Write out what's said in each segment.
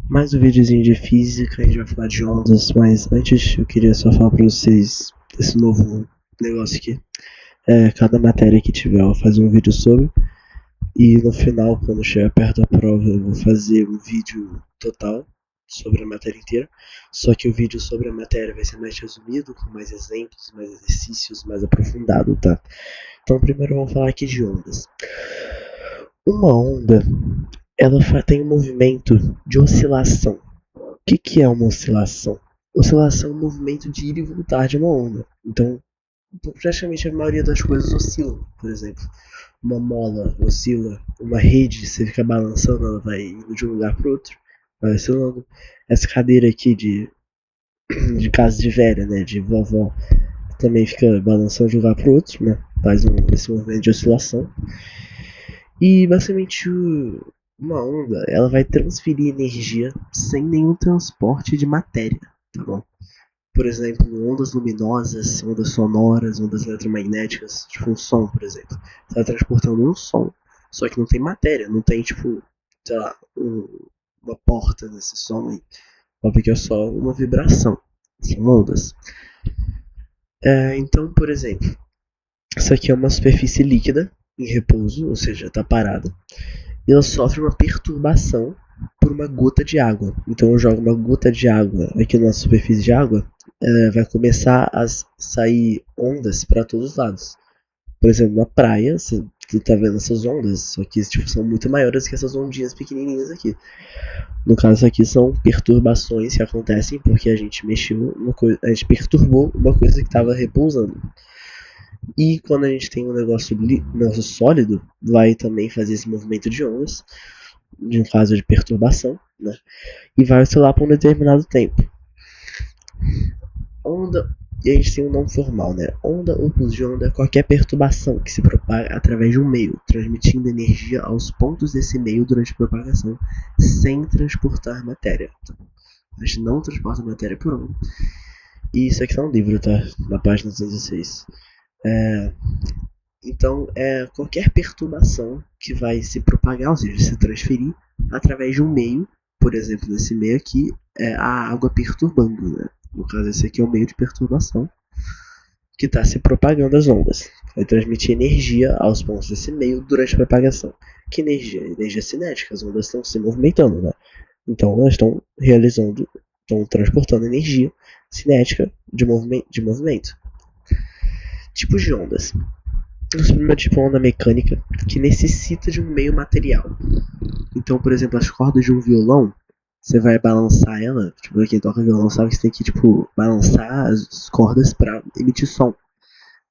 Mais um videozinho de física, a gente vai falar de ondas, mas antes eu queria só falar pra vocês desse novo negócio aqui. Cada matéria que tiver eu vou fazer um vídeo sobre, e no final, quando chegar perto da prova, eu vou fazer um vídeo total sobre a matéria inteira. Só que o vídeo sobre a matéria vai ser mais resumido, com mais exemplos, mais exercícios, mais aprofundado, tá? Então primeiro vamos falar aqui de ondas. Uma onda, ela tem um movimento de oscilação. O que é uma oscilação? Oscilação é um movimento de ir e voltar de uma onda. Então, praticamente a maioria das coisas oscilam. Por exemplo, uma mola oscila, uma rede, você fica balançando, ela vai indo de um lugar para outro, vai oscilando. Essa cadeira aqui de casa de velha, né, de vovó, também fica balançando de um lugar para outro, né, faz esse movimento de oscilação. E basicamente uma onda, ela vai transferir energia sem nenhum transporte de matéria, tá bom? Por exemplo, ondas luminosas, ondas sonoras, ondas eletromagnéticas, tipo um som, por exemplo. Você está transportando um som, só que não tem matéria, não tem, tipo, sei lá, uma porta nesse som aí. Óbvio que é só uma vibração, são ondas. Então, por exemplo, isso aqui é uma superfície líquida em repouso, ou seja, está parada, e ela sofre uma perturbação por uma gota de água. Então eu jogo uma gota de água aqui na superfície de água, vai começar a sair ondas para todos os lados. Por exemplo, na praia, você tá vendo essas ondas, só que tipo, são muito maiores que essas ondinhas pequenininhas aqui. No caso aqui são perturbações que acontecem porque a gente mexeu uma coisa, a gente perturbou uma coisa que estava repousando. E quando a gente tem um negócio sólido, vai também fazer esse movimento de ondas, de um caso de perturbação, né? E vai oscilar por um determinado tempo. Onda, e a gente tem um nome formal, né? Onda ou pulso de onda é qualquer perturbação que se propaga através de um meio, transmitindo energia aos pontos desse meio durante a propagação, sem transportar matéria. A gente não transporta matéria por onda. E isso aqui tá um livro, tá? Na página 216. Então, é qualquer perturbação que vai se propagar, ou seja, se transferir através de um meio, por exemplo, nesse meio aqui, é a água perturbando, né? No caso, esse aqui é o meio de perturbação que está se propagando as ondas. Vai transmitir energia aos pontos desse meio durante a propagação. Que energia? Energia cinética. As ondas estão se movimentando, né? Então, elas estão estão transportando energia cinética de movimento. Tipos de ondas. O primeiro tipo é onda mecânica, que necessita de um meio material. Então, por exemplo, as cordas de um violão, você vai balançar ela, tipo, quem toca violão sabe que você tem que, tipo, balançar as cordas para emitir som.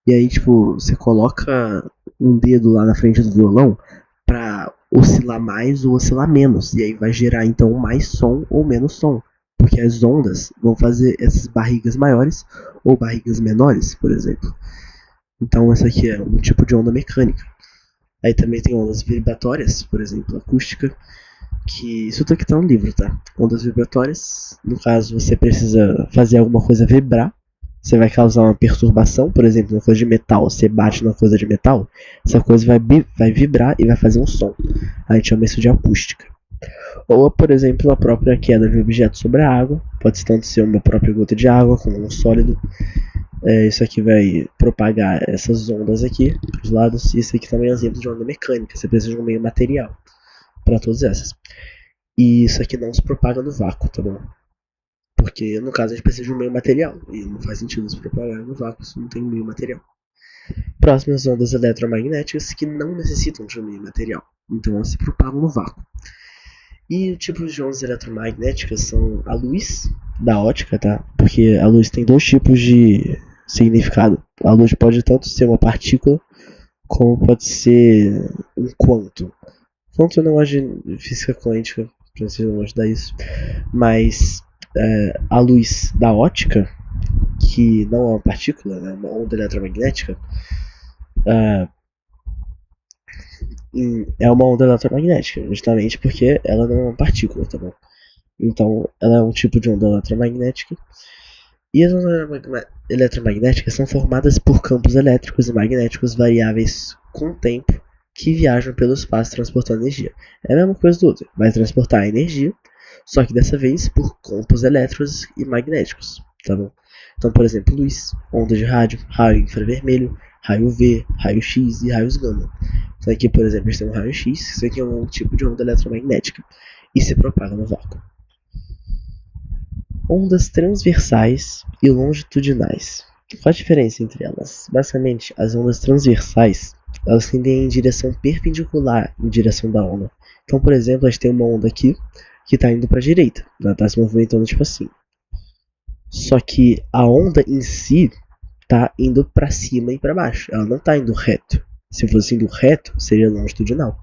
E aí, tipo, você coloca um dedo lá na frente do violão para oscilar mais ou oscilar menos. E aí vai gerar, então, mais som ou menos som. Porque as ondas vão fazer essas barrigas maiores ou barrigas menores, por exemplo. Então, essa aqui é um tipo de onda mecânica. Aí também tem ondas vibratórias, por exemplo, acústica, que isso aqui tá no livro, tá? Ondas vibratórias, no caso você precisa fazer alguma coisa vibrar, você vai causar uma perturbação, por exemplo, uma coisa de metal, você bate numa coisa de metal, essa coisa vai vibrar e vai fazer um som. A gente chama isso de acústica. Ou, por exemplo, a própria queda de um objeto sobre a água, pode tanto ser uma própria gota de água como um sólido. Isso aqui vai propagar essas ondas aqui para os lados, e isso aqui também é um exemplo de onda mecânica, você precisa de um meio material para todas essas. E isso aqui não se propaga no vácuo, tá bom? Porque no caso a gente precisa de um meio material, e não faz sentido se propagar no vácuo se não tem meio material. Próximas ondas eletromagnéticas que não necessitam de um meio material, então elas se propagam no vácuo. E tipos de ondas eletromagnéticas são a luz da ótica, tá? Porque a luz tem dois tipos de significado. A luz pode tanto ser uma partícula como pode ser um quanto. Quanto eu não gosto de física quântica, pra vocês não gostam disso. Mas a luz da ótica, que não é uma partícula, é uma onda eletromagnética, é uma onda eletromagnética, justamente porque ela não é uma partícula, tá bom? Então, ela é um tipo de onda eletromagnética. E as ondas eletromagnéticas são formadas por campos elétricos e magnéticos variáveis com o tempo que viajam pelo espaço transportando energia. É a mesma coisa do outro, vai transportar energia, Só que dessa vez por campos elétricos e magnéticos, tá bom? Então, por exemplo, luz, onda de rádio, raio infravermelho, raio V, raio X e raios gama. Então aqui, por exemplo, a gente tem um raio X, isso aqui é um tipo de onda eletromagnética e se propaga no vácuo. Ondas transversais e longitudinais. Qual a diferença entre elas? Basicamente, as ondas transversais, elas tendem em direção perpendicular em direção da onda. Então, por exemplo, a gente tem uma onda aqui que está indo para a direita, ela está se movimentando tipo assim. Só que a onda em si está indo para cima e para baixo, ela não está indo reto. Se fosse indo reto, seria longitudinal.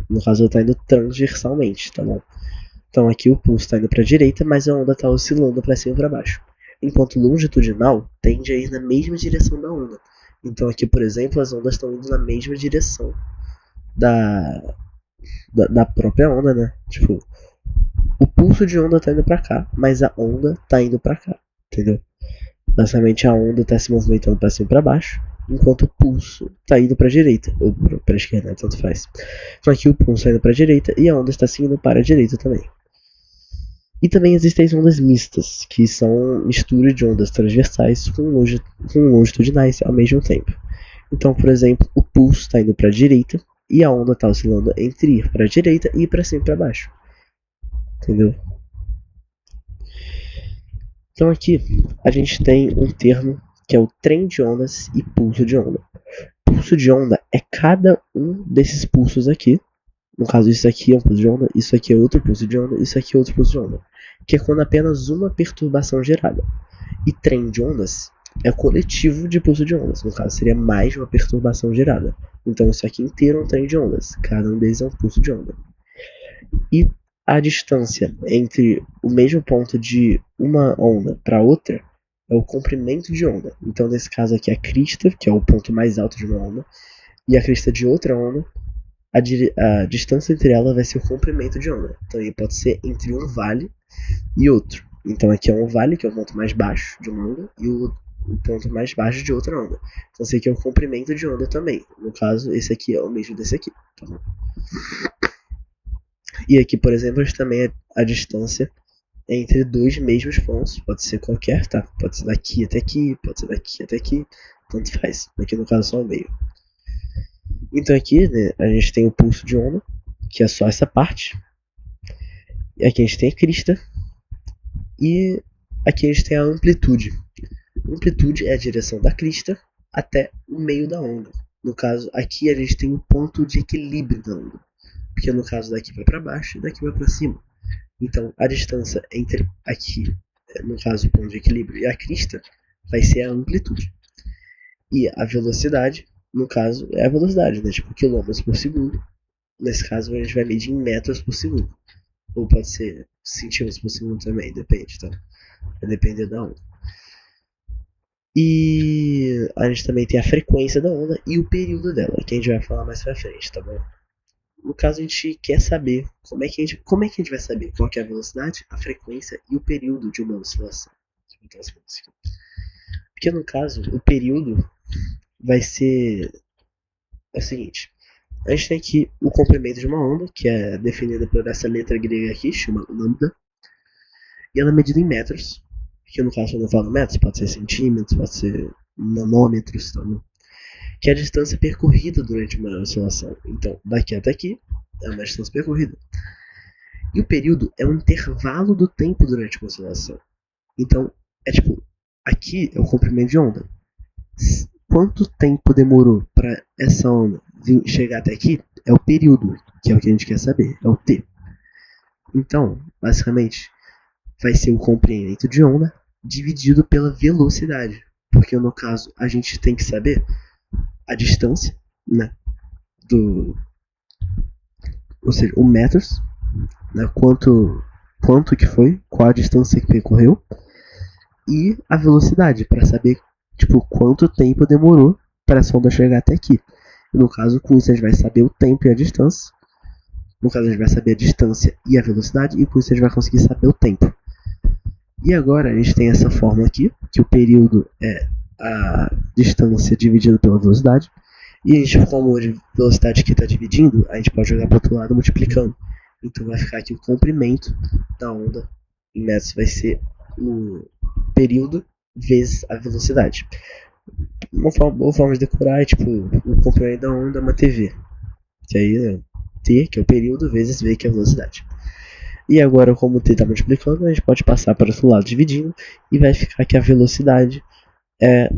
No caso, ela está indo transversalmente, tá bom? Então aqui o pulso está indo para a direita, mas a onda está oscilando para cima e para baixo. Enquanto longitudinal tende a ir na mesma direção da onda. Então aqui, por exemplo, as ondas estão indo na mesma direção da própria onda, né? Tipo, o pulso de onda está indo para cá, mas a onda está indo para cá, entendeu? Basicamente a onda está se movimentando para cima e para baixo, enquanto o pulso está indo para a direita, ou para a esquerda, né? Tanto faz. Então aqui o pulso está indo para a direita e a onda está seguindo para a direita também. E também existem as ondas mistas, que são mistura de ondas transversais com longitudinais ao mesmo tempo. Então, por exemplo, o pulso está indo para a direita e a onda está oscilando entre ir para a direita e ir para cima e para baixo. Entendeu? Então aqui a gente tem um termo que é o trem de ondas e pulso de onda. Pulso de onda é cada um desses pulsos aqui. No caso, isso aqui é um pulso de onda, isso aqui é outro pulso de onda, isso aqui é outro pulso de onda. Que é quando apenas uma perturbação gerada. E trem de ondas é coletivo de pulso de ondas. No caso, seria mais uma perturbação gerada. Então, isso aqui inteiro é um trem de ondas. Cada um deles é um pulso de onda. E a distância entre o mesmo ponto de uma onda para outra é o comprimento de onda. Então, nesse caso aqui, a crista, que é o ponto mais alto de uma onda, e a crista de outra onda, a distância entre elas vai ser o comprimento de onda. Então, ele pode ser entre um vale e outro. Então, aqui é um vale, que é o ponto mais baixo de uma onda, e o ponto mais baixo de outra onda. Então, esse aqui é o comprimento de onda também. No caso, esse aqui é o mesmo desse aqui. Tá bom? E aqui, por exemplo, a gente também é a distância entre dois mesmos pontos. Pode ser qualquer, tá? Pode ser daqui até aqui, pode ser daqui até aqui. Tanto faz. Aqui no caso só o meio. Então aqui, né, a gente tem o pulso de onda, que é só essa parte. E aqui a gente tem a crista. E aqui a gente tem a amplitude. A amplitude é a direção da crista até o meio da onda. No caso, aqui a gente tem o ponto de equilíbrio da onda. Porque no caso daqui vai para baixo e daqui vai para cima. Então a distância entre aqui, no caso o ponto de equilíbrio, e a crista vai ser a amplitude. E a velocidade, no caso, é a velocidade, né? Tipo quilômetros por segundo. Nesse caso a gente vai medir em metros por segundo. Ou pode ser centímetros por segundo também, depende, tá? Vai depender da onda. E a gente também tem a frequência da onda e o período dela, que a gente vai falar mais pra frente, tá bom? No caso, a gente quer saber como é que a gente vai saber qual que é a velocidade, a frequência e o período de uma oscilação. Porque no caso, o período vai ser o seguinte. A gente tem aqui o comprimento de uma onda, que é definida por essa letra grega aqui, chama lambda. E ela é medida em metros, que no caso, quando eu falo metros, pode ser centímetros, pode ser nanômetros, tá bom? Que é a distância percorrida durante uma oscilação. Então, daqui até aqui é uma distância percorrida. E o período é um intervalo do tempo durante uma oscilação. Então, é tipo, aqui é o comprimento de onda. Quanto tempo demorou para essa onda chegar até aqui é o período, que é o que a gente quer saber, é o t. Então, basicamente, vai ser o comprimento de onda dividido pela velocidade. Porque no caso, a gente tem que saber a distância, né, ou seja, o metros, né, quanto que foi, qual a distância que percorreu, e a velocidade, para saber tipo, quanto tempo demorou para essa onda chegar até aqui. E no caso, com isso a gente vai saber o tempo e a distância. No caso, a gente vai saber a distância e a velocidade, e com isso a gente vai conseguir saber o tempo. E agora a gente tem essa fórmula aqui, que o período é a distância dividida pela velocidade. E a gente, como a velocidade aqui está dividindo, a gente pode jogar para o outro lado multiplicando. Então vai ficar aqui o comprimento da onda em metros vai ser o período vezes a velocidade. Uma boa forma de decorar é tipo o comprimento da onda é uma TV. Que aí é T, que é o período, vezes V, que é a velocidade. E agora, como o T está multiplicando, a gente pode passar para o outro lado dividindo e vai ficar que a velocidade é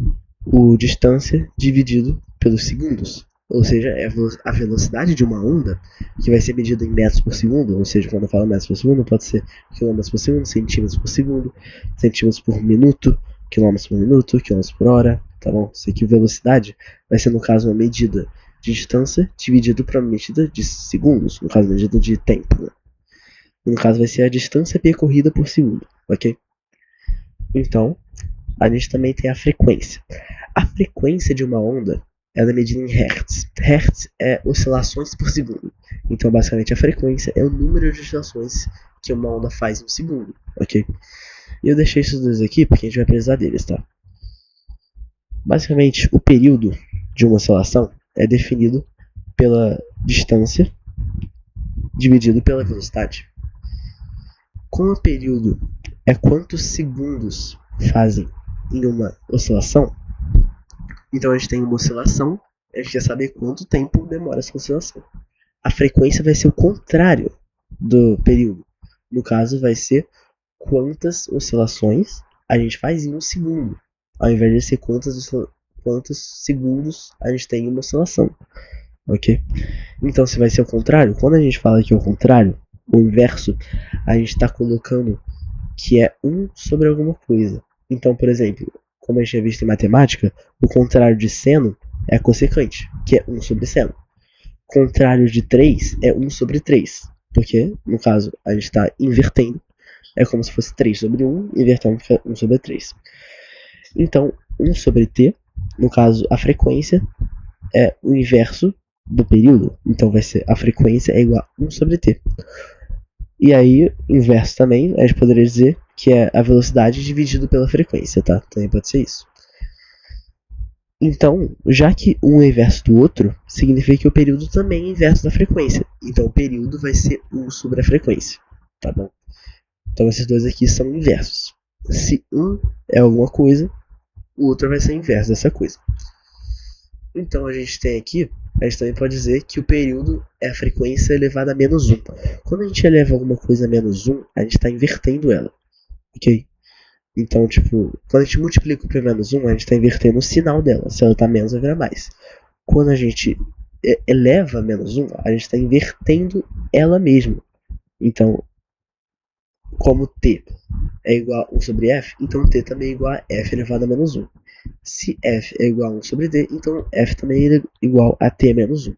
o distância dividido pelos segundos. Ou seja, é a velocidade de uma onda que vai ser medida em metros por segundo. Ou seja, quando eu falo metros por segundo, pode ser quilômetros por segundo, centímetros por segundo, centímetros por minuto, quilômetros por minuto, quilômetros por hora. Tá bom? Isso aqui, velocidade, vai ser no caso uma medida de distância dividido para uma medida de segundos. No caso, medida de tempo. Né? No caso, vai ser a distância percorrida por segundo. Ok? Então, a gente também tem a frequência. A frequência de uma onda ela é medida em Hertz. Hertz é oscilações por segundo. Então, basicamente, a frequência é o número de oscilações que uma onda faz em um segundo, ok? E eu deixei esses dois aqui porque a gente vai precisar deles, tá? Basicamente, o período de uma oscilação é definido pela distância dividido pela velocidade. Como o período é quantos segundos fazem em uma oscilação, então a gente tem uma oscilação, a gente quer saber quanto tempo demora essa oscilação. A frequência vai ser o contrário do período. No caso, vai ser quantas oscilações a gente faz em um segundo, ao invés de ser quantos segundos a gente tem em uma oscilação. Ok? Então, se vai ser o contrário, quando a gente fala que é o contrário, o inverso, a gente está colocando que é 1 sobre alguma coisa. Então, por exemplo, como a gente tinha visto em matemática, o contrário de seno é cossecante, que é 1 sobre seno. O contrário de 3 é 1 sobre 3, porque, no caso, a gente está invertendo. É como se fosse 3 sobre 1, invertendo fica 1 sobre 3. Então, 1 sobre t, no caso, a frequência é o inverso do período. Então, vai ser a frequência é igual a 1 sobre t. E aí, inverso também, a gente poderia dizer que é a velocidade dividido pela frequência, tá? Também pode ser isso. Então, já que um é inverso do outro, significa que o período também é inverso da frequência. Então, o período vai ser 1 sobre a frequência, tá bom? Então, esses dois aqui são inversos. Se um é alguma coisa, o outro vai ser inverso dessa coisa. Então, a gente tem aqui, a gente também pode dizer que o período é a frequência elevada a menos 1. Quando a gente eleva alguma coisa a menos 1, a gente está invertendo ela, ok? Então, tipo, quando a gente multiplica por menos 1, a gente está invertendo o sinal dela. Se ela está menos, vai virar mais. Quando a gente eleva a menos 1, a gente está invertendo ela mesma. Então, como t é igual a 1 sobre f, então t também é igual a f elevado a menos 1. Se f é igual a 1 sobre d, então f também é igual a t menos 1.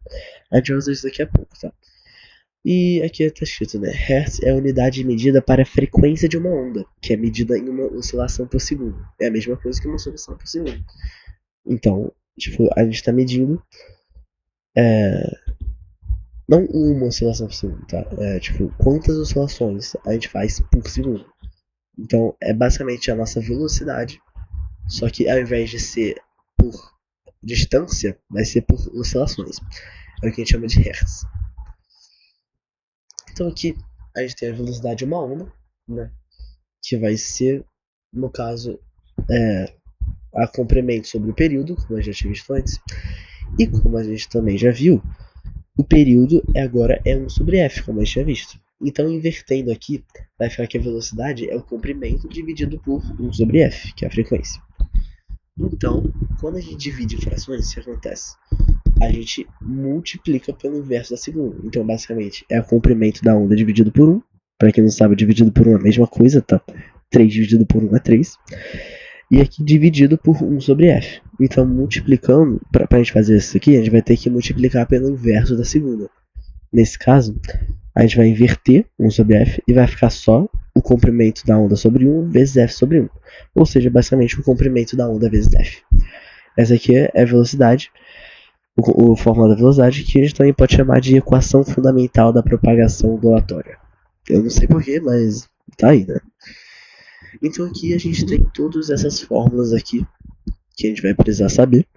A gente vai usar isso daqui a pouco, tá? E aqui está escrito, né? Hertz é a unidade de medida para a frequência de uma onda, que é medida em uma oscilação por segundo. É a mesma coisa que uma oscilação por segundo. Então, tipo, a gente está medindo não uma oscilação por segundo, tá? É, tipo, quantas oscilações a gente faz por segundo. Então, é basicamente a nossa velocidade, só que ao invés de ser por distância, vai ser por oscilações. É o que a gente chama de Hertz. Então aqui a gente tem a velocidade de uma onda, né? Que vai ser, no caso, a comprimento sobre o período, como a gente já tinha visto antes. E como a gente também já viu, o período agora é 1 sobre f, como a gente já visto. Então, invertendo aqui, vai ficar que a velocidade é o comprimento dividido por 1 sobre f, que é a frequência. Então, quando a gente divide frações, o que acontece? A gente multiplica pelo inverso da segunda. Então, basicamente, é o comprimento da onda dividido por 1. Para quem não sabe, dividido por 1 é a mesma coisa, tá? 3 dividido por 1 é 3. E aqui dividido por 1 sobre f. Então, multiplicando, para a gente fazer isso aqui, a gente vai ter que multiplicar pelo inverso da segunda. Nesse caso, a gente vai inverter 1 sobre f e vai ficar só o comprimento da onda sobre 1 vezes f sobre 1. Ou seja, basicamente o comprimento da onda vezes f. Essa aqui é a velocidade, o fórmula da velocidade, que a gente também pode chamar de equação fundamental da propagação ondulatória. Eu não sei porquê, mas tá aí, né? Então aqui a gente tem todas essas fórmulas aqui que a gente vai precisar saber.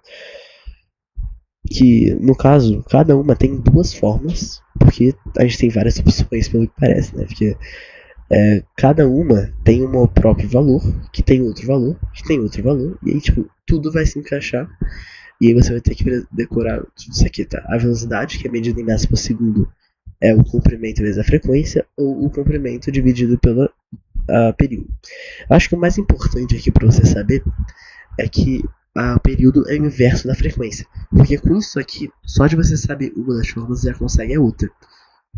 que, no caso, cada uma tem duas formas, porque a gente tem várias opções, pelo que parece, né? Porque cada uma tem um próprio valor, que tem outro valor, que tem outro valor, e aí, tipo, tudo vai se encaixar. E aí você vai ter que decorar tudo isso aqui, tá? A velocidade, que é medida em metros por segundo, é o comprimento vezes a frequência, ou o comprimento dividido pelo período. Acho que o mais importante aqui para você saber é que o período é o inverso da frequência. Porque com isso aqui, só de você saber uma das formas, já consegue a outra.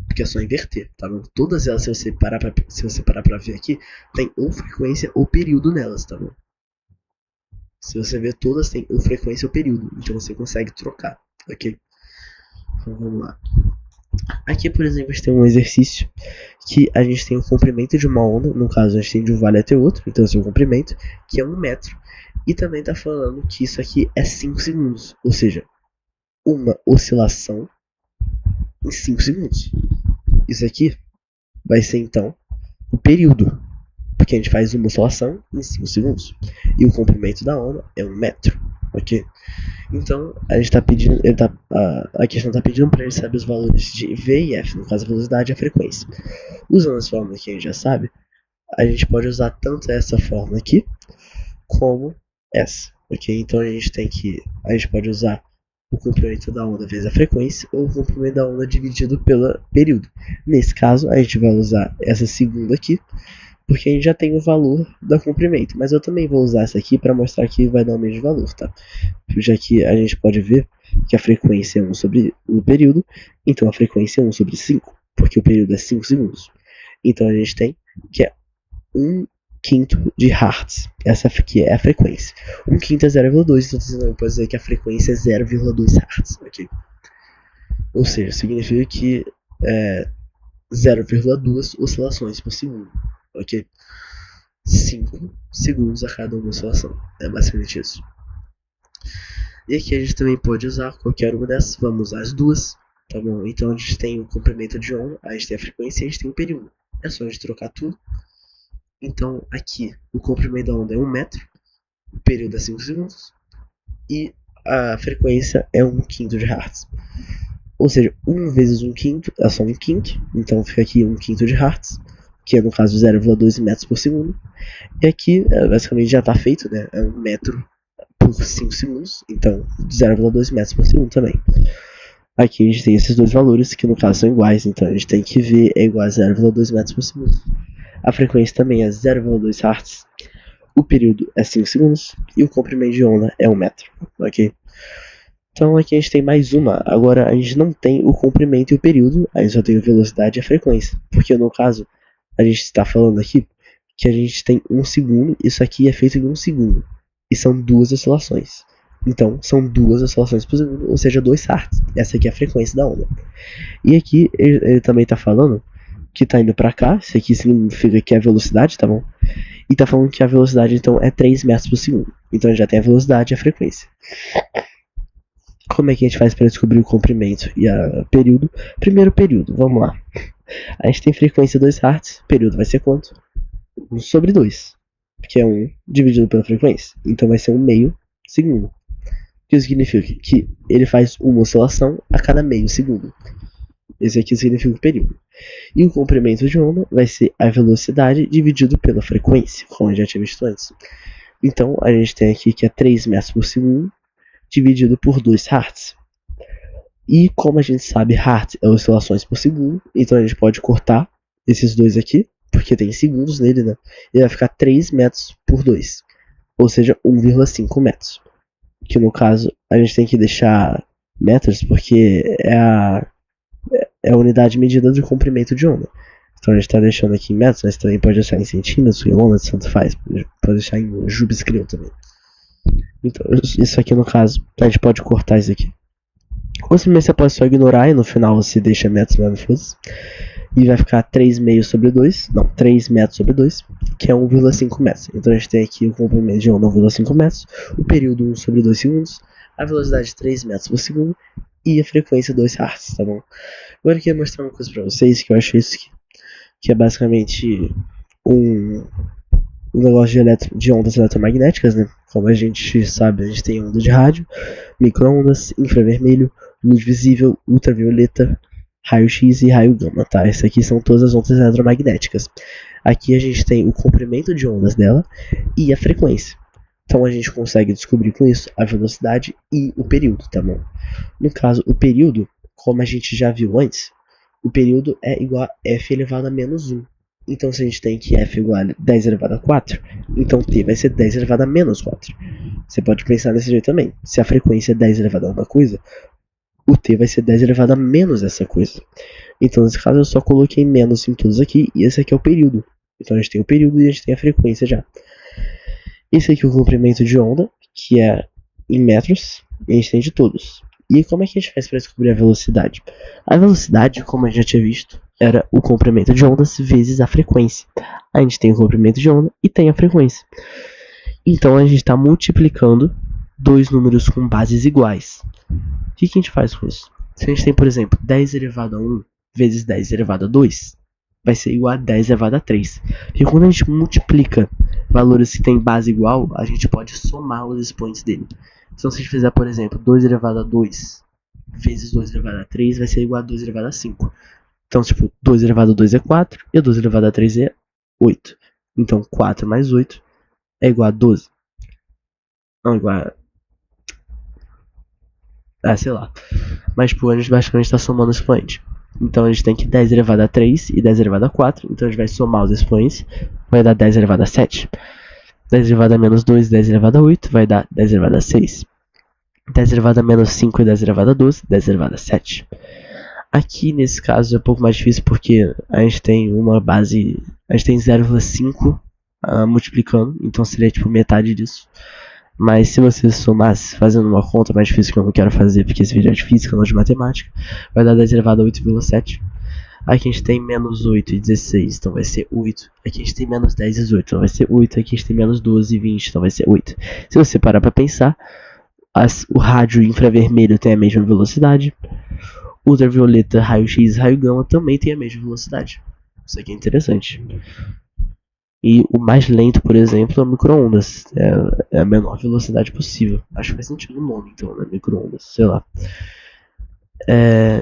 Porque é só inverter, tá bom? Todas elas, se você parar pra ver aqui, tem ou frequência ou período nelas, tá bom? Se você ver, todas têm ou frequência ou período. Então você consegue trocar, ok? Então vamos lá. Aqui, por exemplo, a gente tem um exercício que a gente tem o comprimento de uma onda, no caso a gente tem de um vale até outro, então esse é o comprimento, que é 1 metro, e também está falando que isso aqui é 5 segundos, ou seja, uma oscilação em 5 segundos. Isso aqui vai ser então o período, porque a gente faz uma oscilação em 5 segundos, e o comprimento da onda é 1 metro, ok? Então, a gente está pedindo, a questão está pedindo para ele saber os valores de V e F, no caso a velocidade e a frequência. Usando as fórmulas que a gente já sabe, a gente pode usar tanto essa fórmula aqui, como essa, ok? Então a gente pode usar o comprimento da onda vezes a frequência, ou o comprimento da onda dividido pelo período. Nesse caso, a gente vai usar essa segunda aqui, porque a gente já tem o valor do comprimento, mas eu também vou usar essa aqui para mostrar que vai dar o mesmo valor, tá? Já que a gente pode ver que a frequência é 1 sobre o período, então a frequência é 1 sobre 5, porque o período é 5 segundos. Então a gente tem que é 1 quinto de Hertz, essa aqui é a frequência. 1 quinto é 0,2, então você não pode dizer que a frequência é 0,2 Hz, ok? Ou seja, significa que é 0,2 oscilações por segundo, ok? 5 segundos a cada uma oscilação, é basicamente isso. E aqui a gente também pode usar qualquer uma dessas, vamos usar as duas, tá bom? Então a gente tem o comprimento de onda, a gente tem a frequência e a gente tem o período. É só a gente trocar tudo. Então aqui o comprimento da onda é 1 metro, o período é 5 segundos e a frequência é 1 quinto de Hertz. Ou seja, 1 vezes 1 quinto é só 1 quinto, então fica aqui 1 quinto de Hertz, que é no caso 0,2 metros por segundo. E aqui basicamente já está feito, né? É 1 metro por 5 segundos, então 0,2 metros por segundo também. Aqui a gente tem esses dois valores que no caso são iguais, então a gente tem que V é igual a 0,2 metros por segundo. A frequência também é 0,2 Hz, o período é 5 segundos e o comprimento de onda é 1 metro, ok? Então aqui a gente tem mais uma, agora a gente não tem o comprimento e o período, a gente só tem a velocidade e a frequência, porque no caso a gente está falando aqui que a gente tem 1 segundo, isso aqui é feito em 1 segundo, e são duas oscilações. Então, são duas oscilações por segundo, ou seja, 2 Hz. Essa aqui é a frequência da onda. E aqui ele também está falando que está indo para cá, isso aqui significa que é a velocidade, tá bom? E está falando que a velocidade então é 3 metros por segundo. Então já tem a velocidade e a frequência. Como é que a gente faz para descobrir o comprimento e o período? Primeiro período, vamos lá. A gente tem frequência 2 Hz, período vai ser quanto? 1 sobre 2, que é 1 dividido pela frequência. Então vai ser 1 meio segundo. Que significa que ele faz uma oscilação a cada meio segundo. Esse aqui significa o período. E o comprimento de onda vai ser a velocidade dividido pela frequência, como a gente já tinha visto antes. Então a gente tem aqui que é 3 metros por segundo dividido por 2 Hz. E como a gente sabe, Hz é oscilações por segundo, então a gente pode cortar esses dois aqui, porque tem segundos nele, né? E vai ficar 3 metros por 2, ou seja, 1,5 metros. Que no caso a gente tem que deixar metros porque é a unidade medida do comprimento de onda. Então a gente está deixando aqui em metros, mas também pode deixar em centímetros, quilômetros, tanto faz. Pode deixar em Jubscreu também. Então isso aqui no caso, a gente pode cortar isso aqui. Ou simplesmente você pode só ignorar e no final você deixa metros, mas não foda-se. E vai ficar 3,5 sobre 2, não, 3 metros sobre 2, que é 1,5 metros. Então a gente tem aqui o comprimento de onda 1,5 metros, o período 1 sobre 2 segundos, a velocidade 3 metros por segundo e a frequência 2 Hz, tá bom? Agora eu queria mostrar uma coisa pra vocês, que eu acho isso que é basicamente um o negócio de ondas eletromagnéticas, né? Como a gente sabe, a gente tem onda de rádio, micro-ondas, infravermelho, luz visível, ultravioleta, raio-x e raio gama, tá? Essas aqui são todas as ondas eletromagnéticas. Aqui a gente tem o comprimento de ondas dela e a frequência. Então a gente consegue descobrir com isso a velocidade e o período, tá bom? No caso, o período, como a gente já viu antes, o período é igual a f elevado a menos 1. Então, se a gente tem que f igual a 10 elevado a 4, então t vai ser 10 elevado a menos 4. Você pode pensar desse jeito também. Se a frequência é 10 elevado a uma coisa, o t vai ser 10 elevado a menos essa coisa. Então, nesse caso, eu só coloquei menos em todos aqui, e esse aqui é o período. Então, a gente tem o período e a gente tem a frequência já. Esse aqui é o comprimento de onda, que é em metros, e a gente tem de todos. E como é que a gente faz para descobrir a velocidade? A velocidade, como a gente já tinha visto, era o comprimento de ondas vezes a frequência. A gente tem o comprimento de onda e tem a frequência. Então a gente está multiplicando dois números com bases iguais. O que a gente faz com isso? Se a gente tem, por exemplo, 10 elevado a 1 vezes 10 elevado a 2, vai ser igual a 10 elevado a 3. Porque quando a gente multiplica valores que têm base igual, a gente pode somar os expoentes dele. Então, se a gente fizer, por exemplo, 2 elevado a 2 vezes 2 elevado a 3, vai ser igual a 2 elevado a 5. Então, tipo, 2 elevado a 2 é 4 e 2 elevado a 3 é 8. Então, 4 mais 8 é igual a 12. Não, igual a... sei lá. Mas, tipo, a gente basicamente está somando o expoente. Então, a gente tem que 10 elevado a 3 e 10 elevado a 4. Então, a gente vai somar os expoentes. Vai dar 10 elevado a 7. 10 elevado a menos 2 e 10 elevado a 8 vai dar 10 elevado a 6. 10 elevado a menos 5 e 10 elevado a 12, 10 elevado a 7. Aqui, nesse caso, é um pouco mais difícil porque a gente tem uma base... A gente tem 0,5 multiplicando, então seria tipo metade disso. Mas se você somasse, fazendo uma conta mais difícil que eu não quero fazer, porque esse vídeo é de física, não de matemática, vai dar 10 elevado a 8,7. Aqui a gente tem menos 8 e 16, então vai ser 8. Aqui a gente tem menos 10 e 18, então vai ser 8. Aqui a gente tem menos 12 e 20, então vai ser 8. Se você parar para pensar, o rádio infravermelho tem a mesma velocidade. Ultravioleta, raio-x e raio gama também tem a mesma velocidade. Isso aqui é interessante. E o mais lento, por exemplo, é o micro-ondas. É a menor velocidade possível. Acho que faz sentido o nome, então, né? Micro-ondas, sei lá.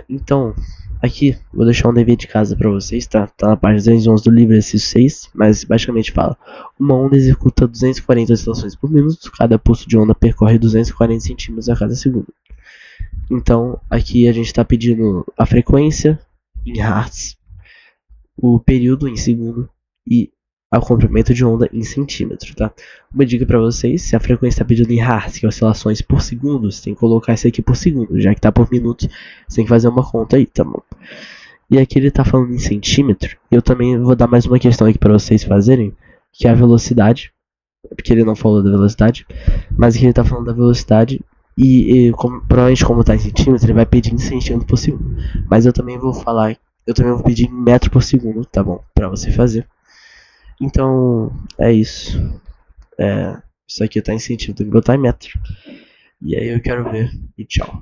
Então, aqui, vou deixar um dever de casa para vocês, tá? Tá na página 211 do livro exercício 6, mas basicamente fala: uma onda executa 240 oscilações por minuto, cada pulso de onda percorre 240 centímetros a cada segundo. Então, aqui a gente está pedindo a frequência em hertz, o período em segundo e o comprimento de onda em centímetro, tá? Uma dica para vocês: se a frequência está pedindo em hertz, que é oscilações por segundo, você tem que colocar isso aqui por segundo, já que está por minuto, você tem que fazer uma conta aí, tá bom? E aqui ele está falando em centímetro, eu também vou dar mais uma questão aqui para vocês fazerem, que é a velocidade, porque ele não falou da velocidade, mas aqui ele está falando da velocidade e provavelmente como está em centímetro, ele vai pedir em centímetro por segundo, mas eu também vou pedir em metro por segundo, tá bom? Para você fazer. Então, é isso. Isso aqui tá em centímetro, tem que botar em metro. E aí eu quero ver. E tchau.